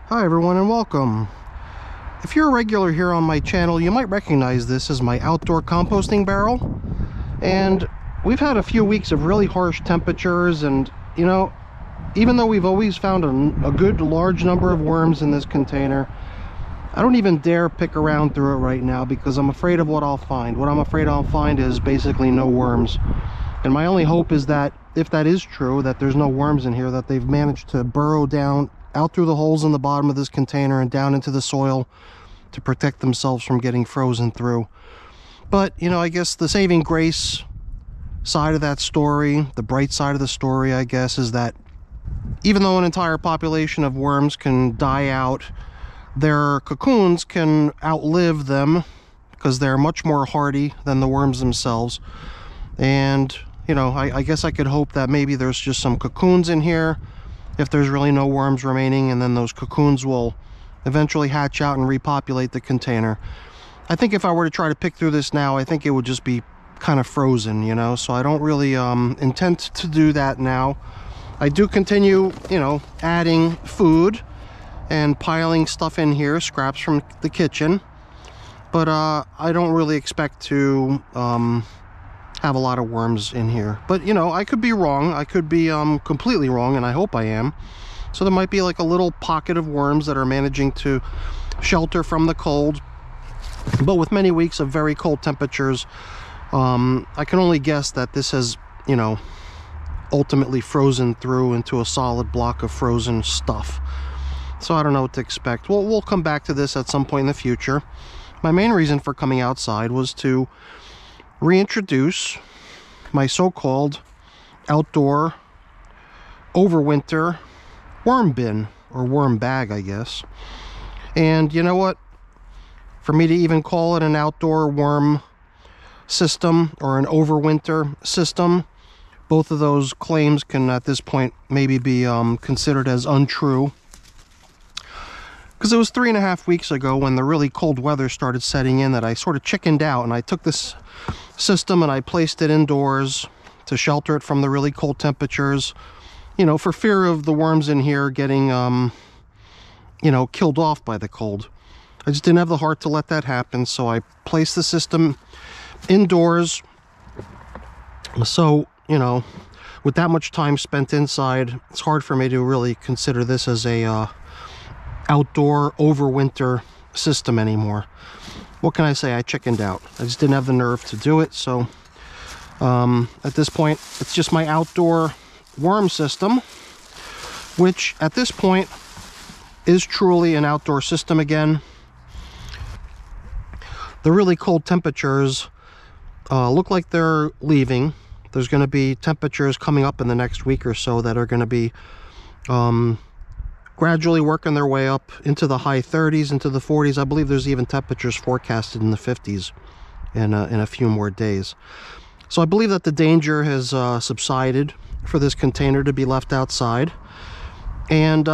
Hi everyone and welcome. If you're a regular here on my channel, you might recognize this as my outdoor composting barrel. And we've had a few weeks of really harsh temperatures, and you know, even though we've always found a good large number of worms in this container, I don't even dare pick around through it right now because I'm afraid of what I'll find. What I'm afraid I'll find is basically no worms. And my only hope is that if that is true, that there's no worms in here, that they've managed to burrow down out through the holes in the bottom of this container and down into the soil to protect themselves from getting frozen through. But, you know, I guess the saving grace side of that story, the bright side of the story, I guess, is that even though an entire population of worms can die out, their cocoons can outlive them because they're much more hardy than the worms themselves. And, you know, I guess I could hope that maybe there's just some cocoons in here if there's really no worms remaining, and then those cocoons will eventually hatch out and repopulate the container. I think if I were to try to pick through this now, I think it would just be kind of frozen, you know, so I don't really intend to do that now. I do continue, you know, adding food and piling stuff in here, scraps from the kitchen, but I don't really expect to have a lot of worms in here. But you know, I could be wrong. I could be completely wrong, and I hope I am. So there might be like a little pocket of worms that are managing to shelter from the cold. But with many weeks of very cold temperatures, I can only guess that this has, you know, ultimately frozen through into a solid block of frozen stuff. So I don't know what to expect. We'll come back to this at some point in the future. My main reason for coming outside was to reintroduce my so-called outdoor overwinter worm bin, or worm bag, I guess. And you know what? For me to even call it an outdoor worm system or an overwinter system, both of those claims can at this point maybe be considered as untrue. Because it was 3.5 weeks ago when the really cold weather started setting in that I sort of chickened out, and I took this system and I placed it indoors to shelter it from the really cold temperatures, you know, for fear of the worms in here getting you know, killed off by the cold. I just didn't have the heart to let that happen, so I placed the system indoors. So, you know, with that much time spent inside, it's hard for me to really consider this as a outdoor overwinter system anymore. What can I say? I chickened out. I just didn't have the nerve to do it. So at this point, it's just my outdoor worm system, which at this point is truly an outdoor system again. The really cold temperatures look like they're leaving. There's going to be temperatures coming up in the next week or so that are going to be gradually working their way up into the high 30s, into the 40s. I believe there's even temperatures forecasted in the 50s in a few more days. So I believe that the danger has subsided for this container to be left outside. And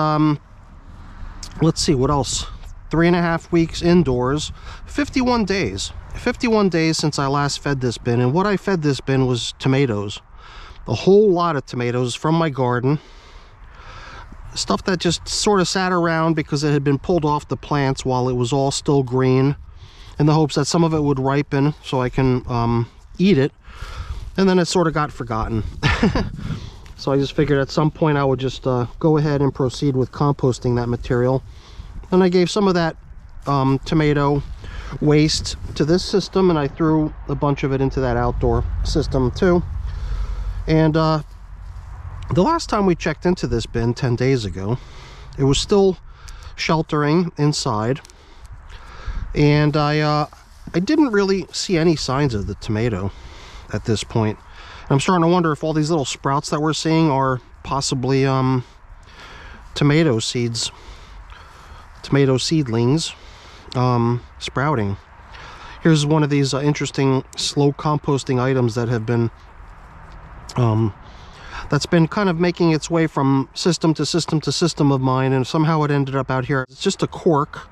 let's see, what else? 3.5 weeks indoors, 51 days. 51 days since I last fed this bin, and what I fed this bin was tomatoes. A whole lot of tomatoes from my garden. Stuff that just sort of sat around because it had been pulled off the plants while it was all still green, in the hopes that some of it would ripen so I can eat it, and then it sort of got forgotten. So I just figured at some point I would just go ahead and proceed with composting that material. And I gave some of that tomato waste to this system, and I threw a bunch of it into that outdoor system too. And the last time we checked into this bin 10 days ago, it was still sheltering inside, and I didn't really see any signs of the tomato at this point. And I'm starting to wonder if all these little sprouts that we're seeing are possibly tomato seeds, tomato seedlings sprouting. Here's one of these interesting slow composting items that have been that's been kind of making its way from system to system to system of mine, and somehow it ended up out here. It's just a cork,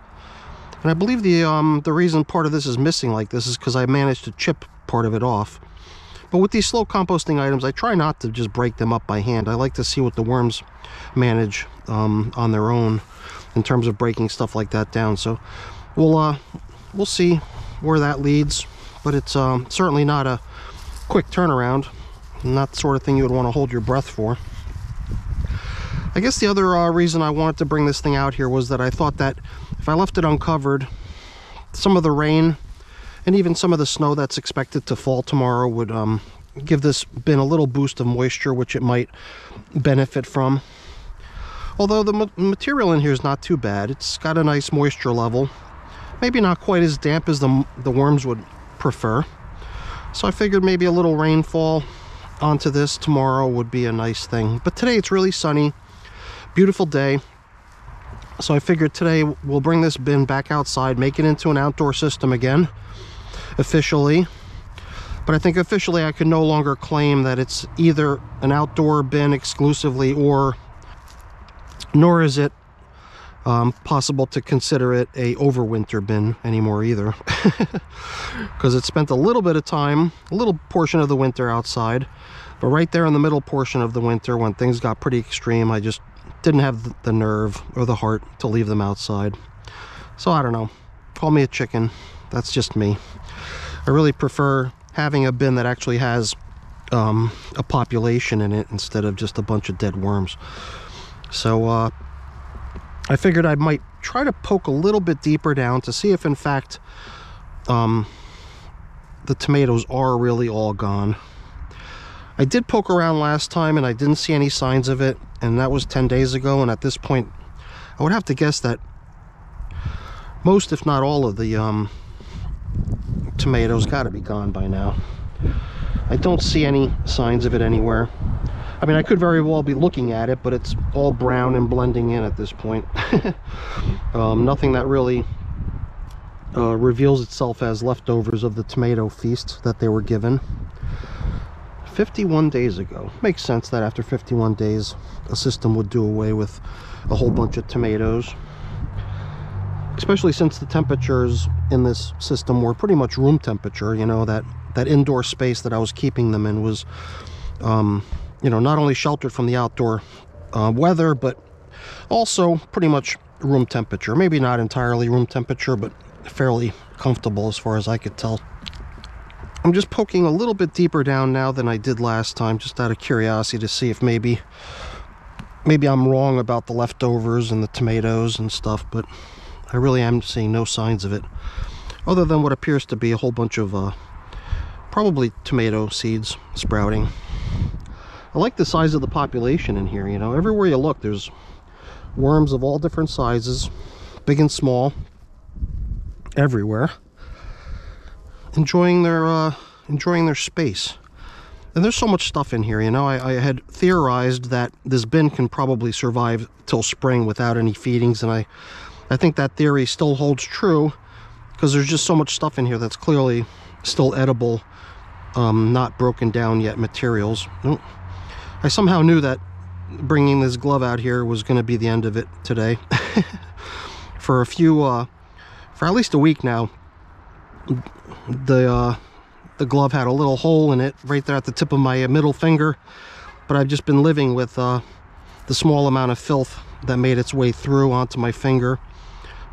and I believe the reason part of this is missing like this is because I managed to chip part of it off. But with these slow composting items, I try not to just break them up by hand. I like to see what the worms manage on their own in terms of breaking stuff like that down. So we'll see where that leads, but it's certainly not a quick turnaround, not the sort of thing you would want to hold your breath for. I guess the other reason I wanted to bring this thing out here was that I thought that if I left it uncovered, some of the rain and even some of the snow that's expected to fall tomorrow would give this bin a little boost of moisture, which it might benefit from. Although the material in here is not too bad. It's got a nice moisture level. Maybe not quite as damp as the worms would prefer. So I figured maybe a little rainfall onto this tomorrow would be a nice thing. But today it's really sunny. Beautiful day. So I figured today we'll bring this bin back outside, make it into an outdoor system again, officially. But I think officially I can no longer claim that it's either an outdoor bin exclusively, nor is it possible to consider it a overwinter bin anymore either. Because it spent a little bit of time, a little portion of the winter outside, but right there in the middle portion of the winter when things got pretty extreme, I just didn't have the nerve or the heart to leave them outside. So I don't know, call me a chicken, that's just me. I really prefer having a bin that actually has a population in it instead of just a bunch of dead worms. So I figured I might try to poke a little bit deeper down to see if in fact the tomatoes are really all gone. I did poke around last time and I didn't see any signs of it, and that was 10 days ago, and at this point I would have to guess that most, if not all, of the tomatoes got to be gone by now. I don't see any signs of it anywhere. I mean, I could very well be looking at it, but it's all brown and blending in at this point. Nothing that really reveals itself as leftovers of the tomato feast that they were given 51 days ago. Makes sense that after 51 days a system would do away with a whole bunch of tomatoes, especially since the temperatures in this system were pretty much room temperature. You know, that indoor space that I was keeping them in was you know, not only sheltered from the outdoor weather, but also pretty much room temperature. Maybe not entirely room temperature, but fairly comfortable as far as I could tell. I'm just poking a little bit deeper down now than I did last time, just out of curiosity to see if maybe I'm wrong about the leftovers and the tomatoes and stuff, but I really am seeing no signs of it, other than what appears to be a whole bunch of probably tomato seeds sprouting. I like the size of the population in here. You know, everywhere you look there's worms of all different sizes, big and small, everywhere, enjoying their space. And there's so much stuff in here. You know, I had theorized that this bin can probably survive till spring without any feedings, and I think that theory still holds true, because there's just so much stuff in here that's clearly still edible, not broken down yet materials. I somehow knew that bringing this glove out here was going to be the end of it today. For at least a week now, the glove had a little hole in it right there at the tip of my middle finger, but I've just been living with the small amount of filth that made its way through onto my finger.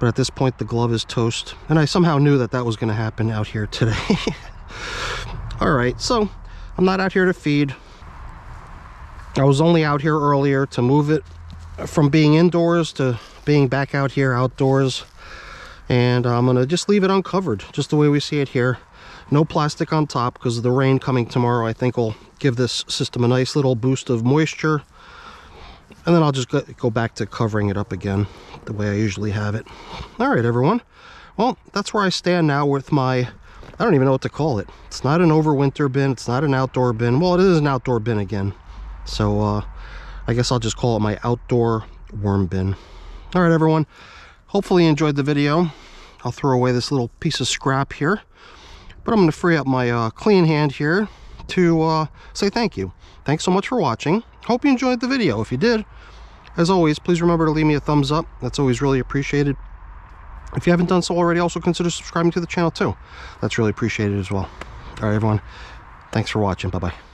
But at this point the glove is toast, and I somehow knew that was going to happen out here today. Alright, so I'm not out here to feed. I was only out here earlier to move it from being indoors to being back out here outdoors, and I'm gonna just leave it uncovered just the way we see it here. No plastic on top, because of the rain coming tomorrow. I think will give this system a nice little boost of moisture, and then I'll just go back to covering it up again the way I usually have it. All right, everyone, well, that's where I stand now with my, I don't even know what to call it. It's not an overwinter bin, it's not an outdoor bin. Well, it is an outdoor bin again, so I guess I'll just call it my outdoor worm bin. All right, everyone, hopefully you enjoyed the video. I'll throw away this little piece of scrap here, but I'm going to free up my clean hand here to say thank you. Thanks so much for watching. Hope you enjoyed the video. If you did, as always, please remember to leave me a thumbs up. That's always really appreciated. If you haven't done so already, also consider subscribing to the channel too. That's really appreciated as well. All right, everyone, Thanks for watching. Bye-bye.